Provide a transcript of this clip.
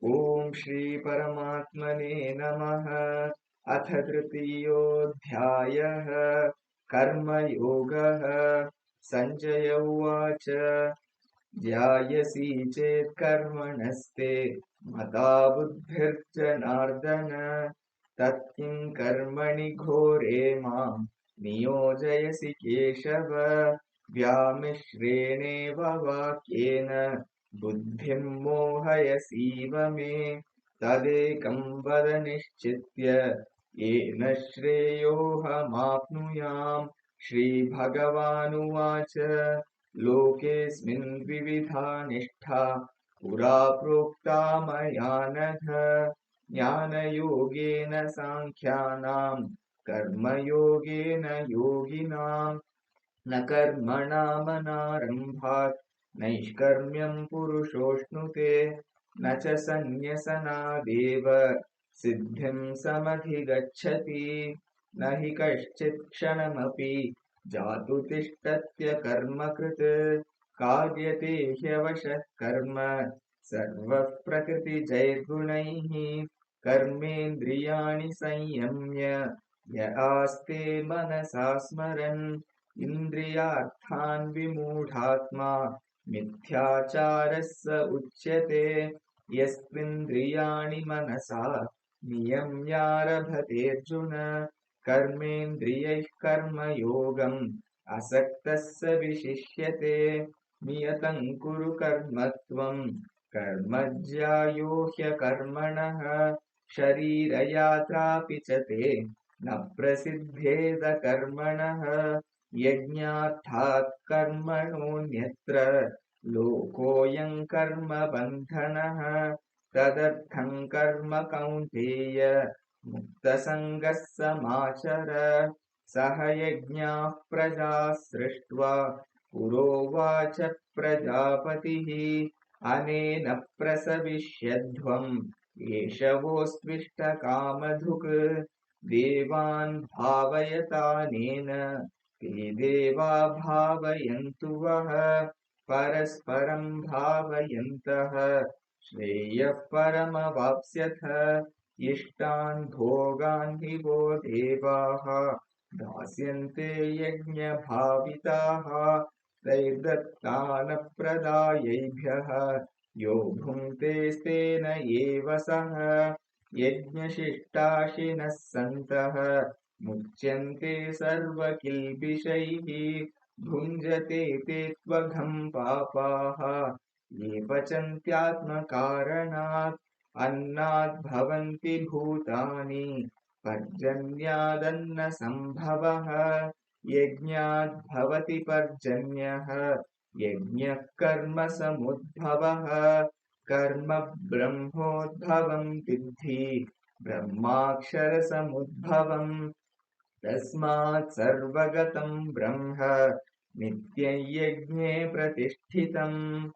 ओम श्री परमात्मने नमः। अथ तृतीयोऽध्यायः कर्मयोगः। संजय उवाच ध्यायसि चेत् कर्मणस्ते मता बुद्धिर्जनार्दन तत्किं कर्मणि घोरे मां नियोजयसि केशव। व्यामिश्रेणेव वाक्येन बुद्धिं मोहयसीव मे। तदेकं वद निश्चित्य येन श्रेयोऽहमाप्नुयाम्। श्रीभगवानुवाच लोकेऽस्मिन् विविधा निष्ठा पुरा प्रोक्ता मया नघ। ज्ञानयोगेन साङ्ख्यानां कर्मयोगेन योगिनां न कर्मणामनारम्भात् नैष्कर्म्यं पुरुषोऽश्नुते न च सन्न्यसनादेव सिद्धिं समधिगच्छति। न हि कश्चित् क्षणमपि जातु तिष्ठत्य कर्मकृत् कार्यते ह्यवशः कर्म सर्वः प्रकृतिजैर्गुणैः। कर्मेन्द्रियाणि संयम्य य आस्ते मनसा स्मरन् इन्द्रियार्थान् विमूढात्मा मिथ्याचारः स उच्यते। यस्त्विन्द्रियाणि मनसा नियम्यारभतेऽर्जुन कर्मेन्द्रियैः कर्मयोगम् असक्तः स विशिष्यते। नियतं कुरु कर्म त्वं कर्म ज्यायो ह्यकर्मणः शरीरयात्रापि च ते न प्रसिद्धेद कर्मणः। यज्ञार्थात् कर्मणोऽन्यत्र लोकोऽयं कर्म बन्धनः। तदर्थं कर्म कौन्तेय मुक्तसङ्गः समाचर। सह यज्ञाः प्रजाः सृष्ट्वा पुरोवाच प्रजापतिः अनेन प्रसविष्यध्वम् एषवोऽस्त्विष्टकामधुक्। देवान् भावयतानेन ते देवा भावयन्तु वः। परस्परं भावयन्तः श्रेयः परमवाप्स्यथ। इष्टान् भोगान् हि वो देवाः दास्यन्ते यज्ञभाविताः तैर्दत्तानप्रदायैभ्यः यो भुङ्क्तेस्तेन एव सः। यज्ञशिष्टाशिनः सन्तः मुच्यन्ते सर्वकिल्बिषैः भुञ्जते ते त्वघं पापाः ये पचन्त्यात्मकारणात्। अन्नात् भवन्ति भूतानि पर्जन्यादन्नसम्भवः। यज्ञात् भवति पर्जन्यः यज्ञः कर्मसमुद्भवः। कर्म ब्रह्मोद्भवं विद्धि ब्रह्माक्षरसमुद्भवम्। तस्मात् सर्वगतं ब्रह्म नित्यं यज्ञे प्रतिष्ठितम्।